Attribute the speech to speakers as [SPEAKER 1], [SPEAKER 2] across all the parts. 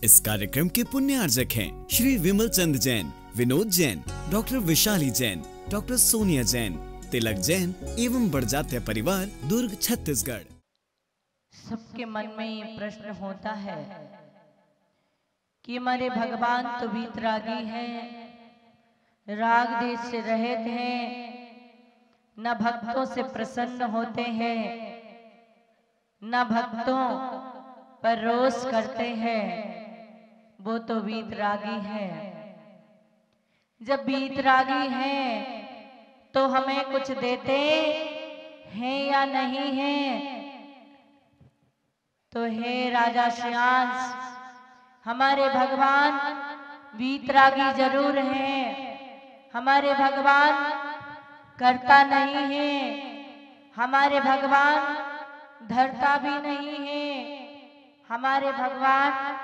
[SPEAKER 1] इस कार्यक्रम के पुण्यार्जक हैं श्री विमल चंद जैन, विनोद जैन, डॉक्टर विशाली जैन, डॉक्टर सोनिया जैन, तिलक जैन एवं बड़जात्या परिवार, दुर्ग, छत्तीसगढ़।
[SPEAKER 2] सबके मन में ये प्रश्न होता है कि हमारे भगवान तो वीतरागी हैं, राग देश से रहित हैं, न भक्तों से प्रसन्न होते हैं, न भक्तों पर रोष करते हैं, वो तो वीतरागी हैं। जब वीतरागी हैं तो हमें कुछ देते हैं या नहीं हैं? तो हे राजा श्रेयांश, हमारे भगवान वीतरागी जरूर हैं, हमारे भगवान करता नहीं है, हमारे भगवान धरता भी नहीं है, हमारे भगवान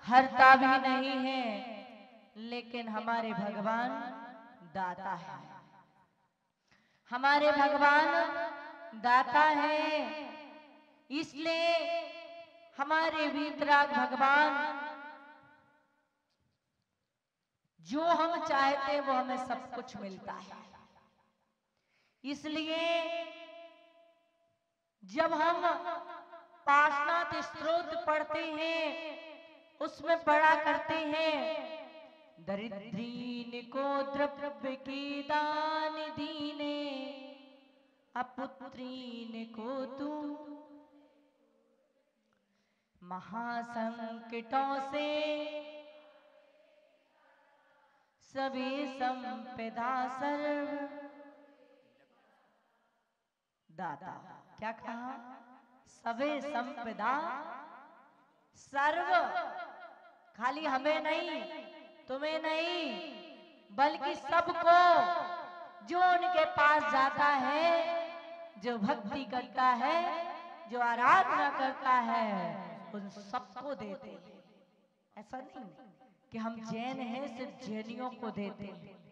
[SPEAKER 2] हरता भी नहीं है, लेकिन हमारे भगवान दाता है। हमारे भगवान दाता है, इसलिए हमारे वीतराग भगवान जो हम चाहते हैं वो हमें सब कुछ मिलता है। इसलिए जब हम पार्श्वनाथ स्तोत्र पढ़ते हैं उसमें पढ़ा करते हैं, दरिद्रीन को द्रव्य की दान दीने, अपुत्रीन को तू महासंकटों से सभी संपदा सर्व दाता। क्या कहा? सभी संपदा सर्व, खाली हमें नहीं, तुम्हें नहीं, बल्कि सबको जो उनके पास जाता है, जो भक्ति करता है, जो आराधना करता है, उन सबको देते हैं। ऐसा नहीं कि हम जैन हैं सिर्फ जैनियों को देते हैं,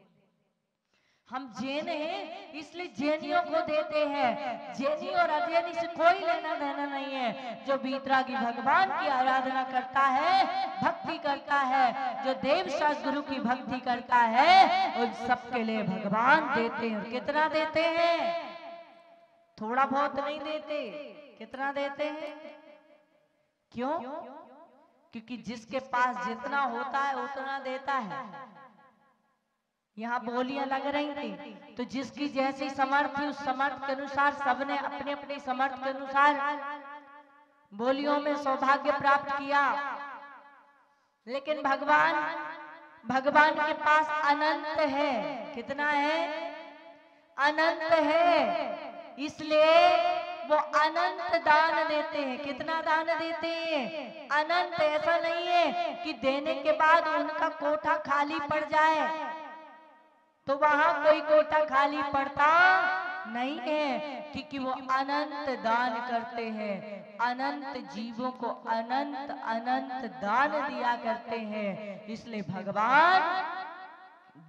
[SPEAKER 2] हम जैन हैं इसलिए जैनियों को देते हैं। जैनी और अजैनी से कोई लेना देना नहीं है। जो वीतरागी भगवान की आराधना करता है, भक्ति करता है, जो देव शास्त्र गुरु की भक्ति करता है, उन सबके लिए भगवान देते हैं। कितना देते हैं? थोड़ा बहुत नहीं देते, कितना देते हैं? क्यों? क्योंकि जिसके पास जितना होता है उतना देता है। यहाँ बोलियां लग रही थी तो जिसकी जैसी समर्थ थी उस समर्थ के अनुसार सबने अपने अपने समर्थ के अनुसार बोलियों में सौभाग्य प्राप्त किया। लेकिन भगवान के पास अनंत है। कितना है? अनंत है, इसलिए वो अनंत दान देते हैं। कितना दान देते हैं? अनंत। ऐसा नहीं है कि देने के बाद उनका कोठा खाली पड़ जाए, तो वहां कोई कोठा खाली पड़ता नहीं है, क्योंकि वो अनंत दान करते हैं। अनंत जीवों को अनंत अनंत दान दिया करते हैं। इसलिए भगवान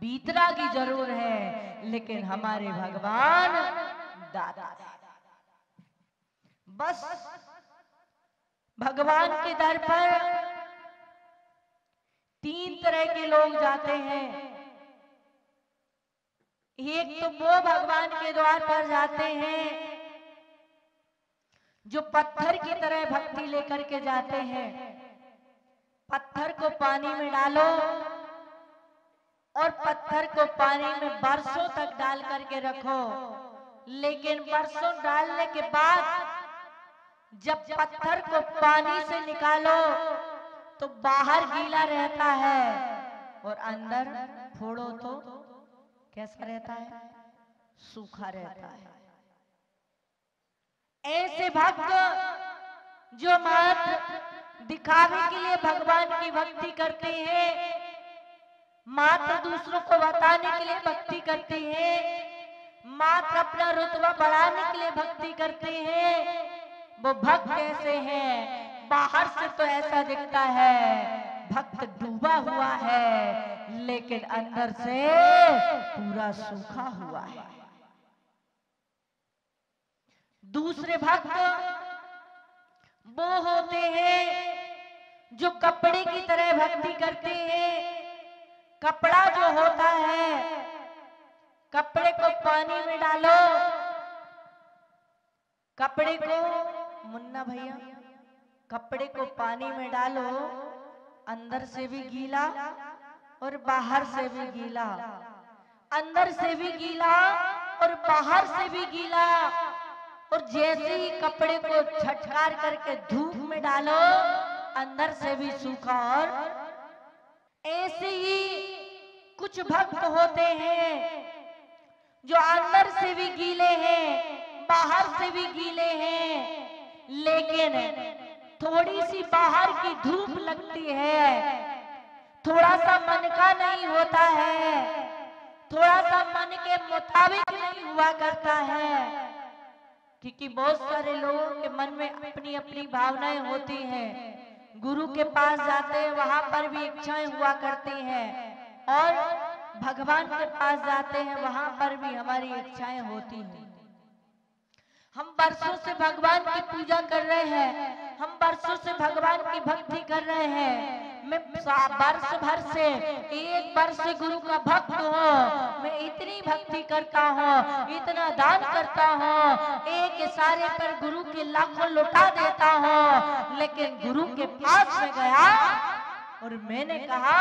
[SPEAKER 2] वीतरागी जरूर है, लेकिन हमारे भगवान दाता है। बस भगवान के दर पर तीन तरह के लोग जाते हैं। एक तो वो भगवान के द्वार पर जाते हैं जो पत्थर की तरह भक्ति लेकर के जाते हैं। पत्थर को पानी में डालो और पत्थर को पानी में बरसों तक डाल करके रखो, लेकिन बरसों डालने के बाद जब पत्थर को पानी से निकालो तो बाहर गीला रहता है और अंदर फोड़ो तो कैसा रहता है? सूखा रहता है। ऐसे भक्त जो मात्र दिखावे के लिए भगवान की भक्ति करते हैं, मात्र दूसरों को बताने के लिए भक्ति करते हैं, मात्र अपना रुतबा बढ़ाने के लिए भक्ति करते हैं, वो भक्त कैसे हैं? बाहर से तो ऐसा दिखता है भक्त डूबा हुआ है, लेकिन अंदर से पूरा सूखा हुआ है। दूसरे भक्त वो होते हैं जो कपड़े की तरह भक्ति करते हैं। कपड़ा जो होता है, कपड़े को पानी में डालो, कपड़े को, मुन्ना भैया, कपड़े को पानी में डालो, अंदर से भी गीला और बाहर से भी गीला, अंदर से भी गीला और बाहर से भी गीला। और जैसे ही कपड़े को झटकार करके धूप में डालो, अंदर से भी सूखा। और ऐसे ही कुछ भक्त होते हैं जो अंदर से भी गीले हैं, बाहर से भी गीले हैं, लेकिन थोड़ी सी बाहर की धूप लगती है, थोड़ा सा मन का नहीं होता है, थोड़ा सा मन के मुताबिक नहीं हुआ करता है। क्योंकि बहुत सारे लोगों के मन में अपनी अपनी भावनाएं होती हैं। गुरु के पास जाते हैं, वहां पर भी इच्छाएं हुआ करती हैं, और भगवान के पास जाते हैं, वहां पर भी हमारी इच्छाएं होती हैं। हम बरसों से भगवान की पूजा कर रहे हैं, हम बरसों से भगवान की भक्ति कर रहे हैं। मैं वर्ष भर से, एक वर्ष से गुरु का भक्त हूँ, मैं इतनी भक्ति करता हूँ, इतना दान करता हूँ, एक इशारे पर गुरु के लाखों लुटा देता हूँ। लेकिन गुरु के पास में गया और मैंने कहा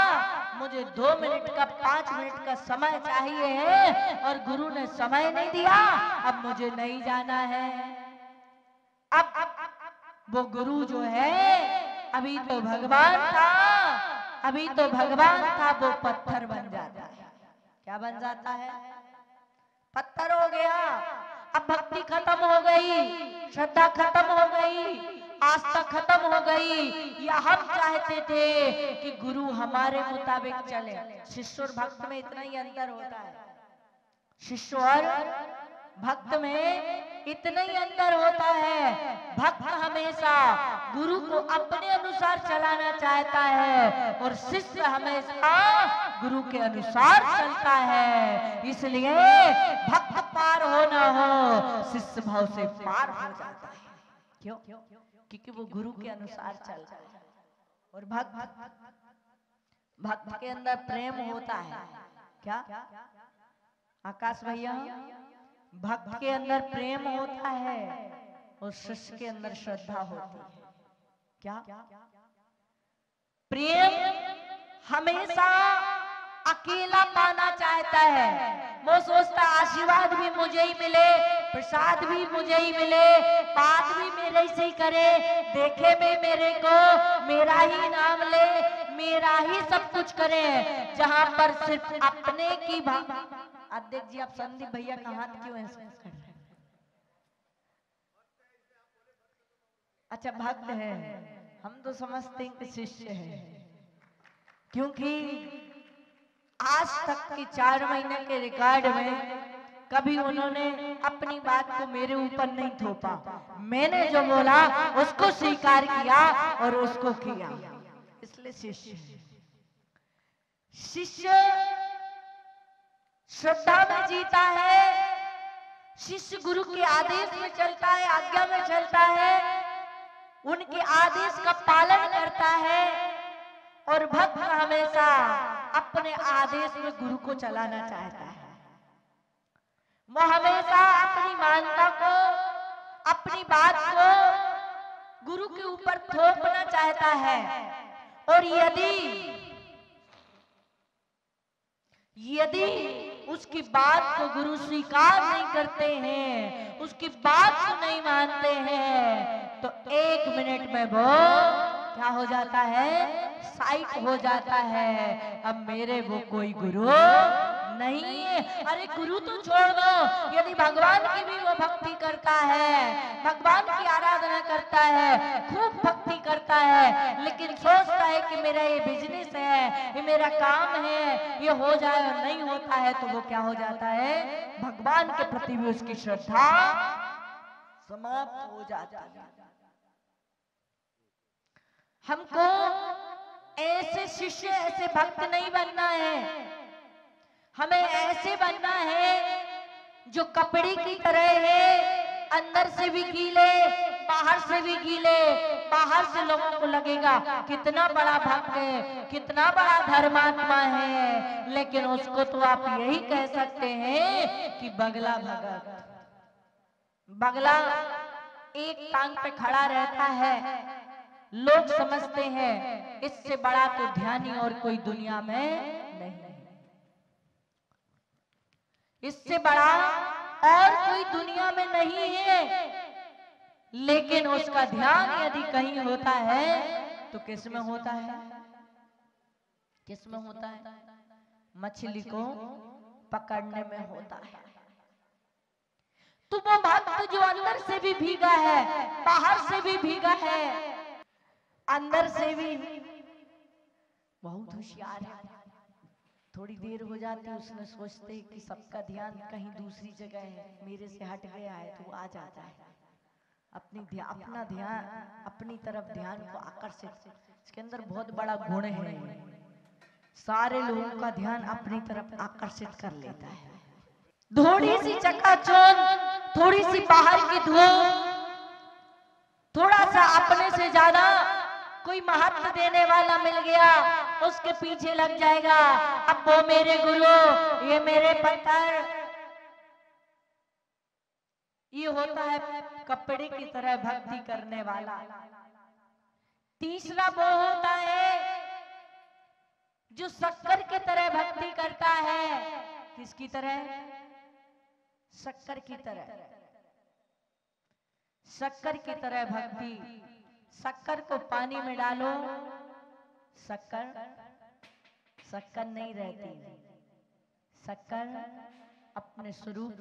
[SPEAKER 2] मुझे 2 मिनट का 5 मिनट का समय चाहिए है, और गुरु ने समय नहीं दिया। अब मुझे नहीं जाना है। अब वो गुरु जो है, अभी तो भगवान था, अभी तो भगवान था, वो पत्थर बन जाता है। क्या बन जाता है? पत्थर हो गया। अब भक्ति खत्म हो गई, श्रद्धा खत्म हो गई, आस्था खत्म हो गई। या हम चाहते थे कि गुरु हमारे मुताबिक चले। शिष्य और भक्त में इतना ही अंतर होता है, शिष्य और भक्त में इतना ही अंतर होता है। भक्त हमेशा गुरु को अपने अनुसार चलाना चाहता है, और शिष्य हमेशा गुरु के अनुसार चलता है। इसलिए भक्त पार हो ना हो, शिष्य भाव से पार हो जाता है। क्यों? क्योंकि वो गुरु के अनुसार चलता है। और भक्त के अंदर प्रेम होता है। क्या आकाश भैया? भक्त के अंदर प्रेम होता है, और शिष्य के अंदर श्रद्धा होती है। क्या? प्रेम हमेशा अकेला पाना चाहता है। वो सोचता आशीर्वाद भी मुझे ही मिले, प्रसाद भी मुझे ही मिले, बात भी मेरे से ही करे, देखे में मेरे को, मेरा ही नाम ले, मेरा ही सब कुछ करे। जहां पर सिर्फ अपने की अध्यक्ष जी, आप संदीप भैया का हाथ क्यों ऐसे कर रहे हैं? अच्छा, भक्त है, हम तो समझते हैं कि शिष्य है, क्योंकि आज तक के 4 महीने के रिकॉर्ड में कभी उन्होंने अपनी बात को मेरे ऊपर नहीं थोपा। मैंने जो बोला उसको स्वीकार किया और उसको किया, इसलिए शिष्य। शिष्य श्रद्धा में जीता है, शिष्य गुरु के आदेश में चलता है, आज्ञा में चलता है, उनके आदेश का पालन करता है। और भक्त हमेशा अपने आदेश में गुरु को चलाना चाहता है। वो हमेशा अपनी मान्यता को, अपनी बात को गुरु के ऊपर थोपना चाहता है। और यदि उसकी बात को गुरु स्वीकार नहीं करते हैं, उसकी बात को नहीं मानते हैं, तो 1 मिनट में वो क्या हो जाता है? साइड हो जाता है। अब मेरे वो कोई गुरु नहीं है। अरे गुरु तो छोड़ दो, यदि भगवान की भी वो भक्ति करता है, भगवान की आराधना करता है, खूब भक्ति करता है, लेकिन सोचता है कि मेरा ये बिजनेस है, ये मेरा काम है, ये हो जाए और नहीं होता है, तो वो क्या हो जाता है? भगवान के प्रति भी उसकी श्रद्धा समाप्त हो जाती है। हमको ऐसे शिष्य, ऐसे भक्त नहीं बनना है। हमें ऐसे बनना है जो कपड़े की तरह है, अंदर से भी गीले, बाहर से भी गीले, बाहर से लोगों को लगेगा कितना बड़ा भक्त है, कितना बड़ा धर्मात्मा है, लेकिन उसको तो आप यही कह सकते हैं कि बगला भगत। बगला एक टांग पे खड़ा रहता है, लोग समझते हैं इससे बड़ा तो ध्यानी और कोई दुनिया में नहीं, इससे बड़ा और कोई दुनिया में नहीं है। लेकिन उसका ध्यान यदि कहीं होता है तो किस में होता है? किस में होता है? मछली को पकड़ने में होता है। तो वो भक्त जो अंदर से भी भीगा है, बाहर से भी भीगा है, अंदर से भी बहुत होशियार है। थोड़ी देर हो जाती उसने सोचते कि सबका ध्यान कहीं दूसरी जगह है, मेरे से हट गया है, तो आ जाता है अपना ध्यान अपनी तरफ ध्यान को आकर्षित। इसके अंदर बहुत बड़ा गुण है, सारे लोगों का ध्यान अपनी तरफ आकर्षित कर लेता है। थोड़ी सी चकाचौंध, थोड़ी सी बाहर की धूप, थोड़ा सा अपने से ज्यादा कोई महत्व देने वाला मिल गया, उसके पीछे लग जाएगा। अब वो मेरे गुरु, ये मेरे पत्थर। ये होता है कपड़े की तरह भक्ति करने वाला। तीसरा वो होता है जो शक्कर की तरह भक्ति करता है। किसकी तरह? शक्कर की तरह। शक्कर की तरह भक्ति। शक्कर को पानी में डालो, शक्कर शक्कर नहीं रहती। शक्कर अपने स्वरूप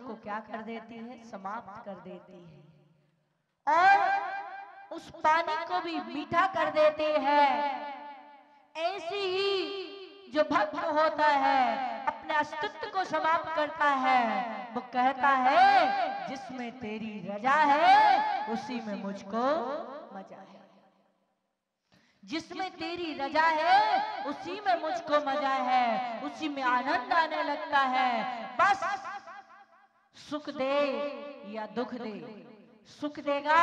[SPEAKER 2] को क्या कर देती है? समाप्त कर देती है और उस पानी को भी मीठा कर देती है। ऐसी ही जो भक्त होता है अपने अस्तित्व को समाप्त करता है, वो कहता है जिसमें तेरी रजा है उसी में मुझको मजा है। जिसमें तेरी रजा है उसी में मुझको मजा है, उसी में आनंद आने लगता है। बस सुख दे या दुख दे, सुख देगा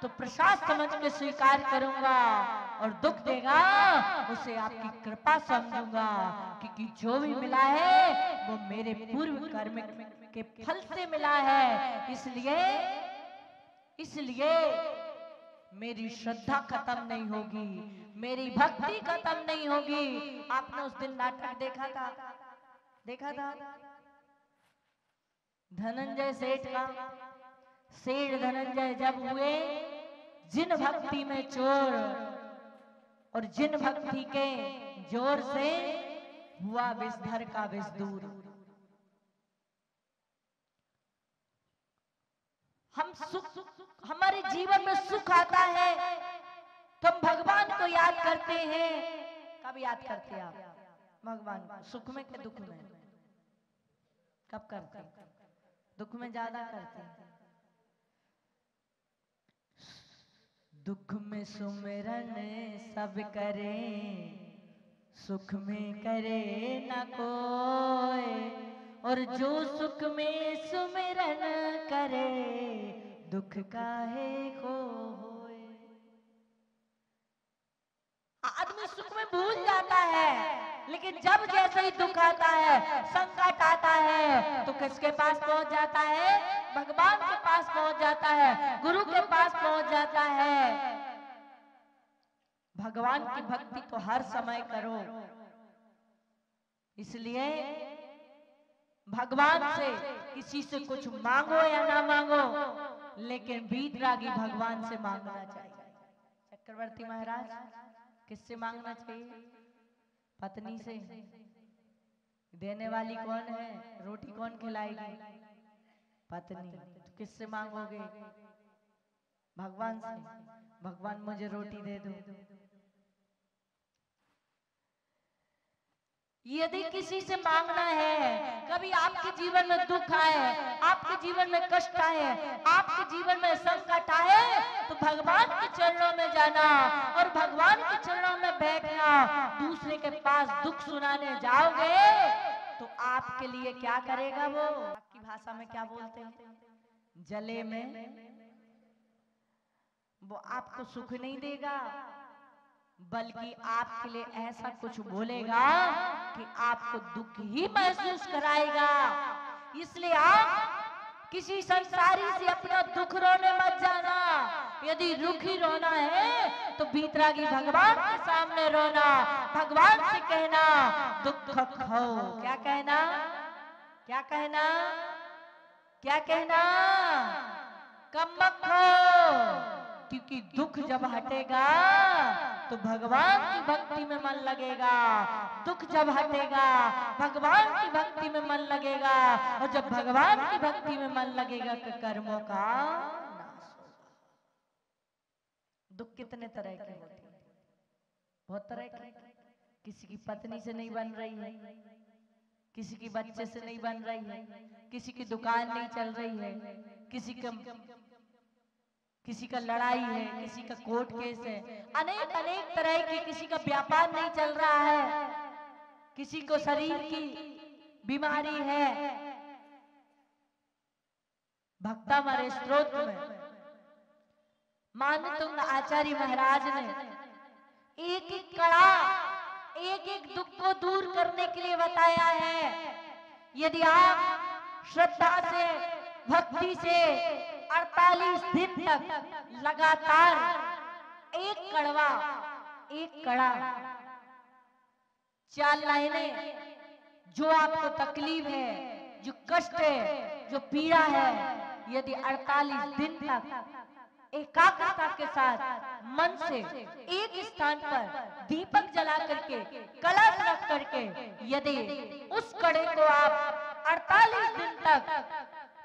[SPEAKER 2] तो प्रसाद समझ के स्वीकार करूंगा, और दुख देगा उसे आपकी कृपा समझूंगा, क्योंकि जो भी मिला है वो मेरे पूर्व कर्म के फल से मिला है। इसलिए मेरी श्रद्धा खत्म नहीं होगी, मेरी भक्ति खत्म नहीं होगी। आपने उस दिन नाटक देखा था धनंजय सेठ का। सेठ धनंजय जब हुए, जिन भक्ति में चोर और जिन भक्ति के जोर से हुआ विषधर का विष दूर। हमारे जीवन में सुख आता है तो हम भगवान को याद करते हैं। कब याद करते हैं आप भगवान को? सुख में के दुख में? कब करते हैं? दुख में ज्यादा करते हैं। दुख में सुमिरन सब करे, सुख में करे न कोई, और जो सुख में सुमिरन करे दुख काहे को होए। आदमी सुख में भूल जाता है, लेकिन जब जैसे ही दुख आता है, संकट आता है, तो किसके पास पहुंच जाता है? भगवान के पास पहुंच जाता है, गुरु के पास पहुंच जाता है। भगवान की भक्ति तो हर समय करो। इसलिए भगवान से किसी से कुछ मांगो या ना मांगो, लेकिन वीतरागी भगवान से मांगना चाहिए। चक्रवर्ती महाराज किससे मांगना चाहिए? पत्नी से। देने वाली कौन है? रोटी कौन खिलाएगी? पत्नी। तो किससे मांगोगे? भगवान से। भगवान मुझे रोटी दे दो। यदि किसी से मांगना है, कभी आपके जीवन में दुख आए, आपके जीवन में कष्ट आए, आपके जीवन में संकट आए, तो भगवान के चरणों में जाना और भगवान के चरणों में बैठना। दूसरे के पास दुख सुनाने जाओगे तो आपके लिए क्या करेगा वो? आपकी भाषा में क्या बोलते हैं? जले में वो आपको सुख नहीं देगा, बल्कि आपके लिए ऐसा कुछ बोलेगा कि आपको दुख ही महसूस कराएगा। इसलिए आप किसी संसारी से अपना दुख रोने मत जाना। यदि दुखी रोना है तो भीतरागी भगवान के सामने रोना, भगवान से कहना दुख खो। क्या कहना, क्या कहना, क्या कहना, कम मत खो। क्योंकि दुख जब हटेगा तो भगवान की भक्ति में मन लगेगा। दुख जब हटेगा भगवान की भक्ति में मन लगेगा, और जब भगवान की भक्ति में मन लगेगा तो कर्मों का नाश होगा। दुख कितने तरह के होते हैं, बहुत तरह के। किसी की पत्नी से नहीं बन रही है, किसी की बच्चे से नहीं बन रही है, किसी की दुकान नहीं चल रही है, किसी का लड़ाई है, किसी का कोर्ट केस है, अनेक अनेक तरह के। किसी का व्यापार नहीं चल रहा है, किसी को शरीर की बीमारी है। भक्तामृत स्तोत्र में मानतुंग आचार्य महाराज ने एक एक कड़ा, एक एक दुख को दूर करने के लिए बताया है। यदि आप श्रद्धा से, भक्ति से 48 दिन तक लगातार एक कड़वा, एक कड़ा, 4 लाइनें, जो आपको तकलीफ है, जो कष्ट है, जो पीड़ा है, यदि 48 दिन तक एकाग्रता के साथ मन से एक स्थान पर दीपक जला करके, कलश रख करके, यदि उस कड़े को आप 48 दिन तक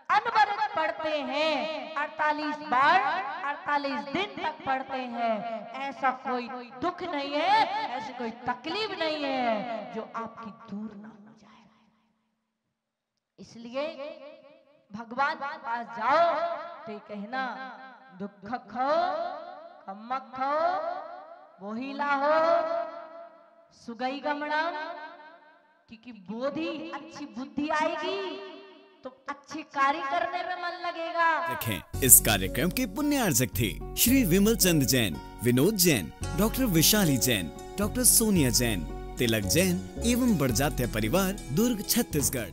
[SPEAKER 2] अनवरत पढ़ते हैं, 48 बार 48 दिन तक पढ़ते हैं, ऐसा कोई दुख नहीं है, ऐसी कोई तकलीफ नहीं है जो आपकी दूर ना हो जाए। इसलिए भगवान के पास जाओ तो कहना दुख खो, कम खो, वही लाहो, सुगई गमणम। क्योंकि बोधि, अच्छी बुद्धि आएगी तो अच्छे कार्य करने में मन लगेगा।
[SPEAKER 1] देखें, इस कार्यक्रम के पुण्यार्जक थे श्री विमल चंद जैन, विनोद जैन, डॉक्टर विशाली जैन, डॉक्टर सोनिया जैन, तिलक जैन एवं बड़जात्या परिवार, दुर्ग, छत्तीसगढ़।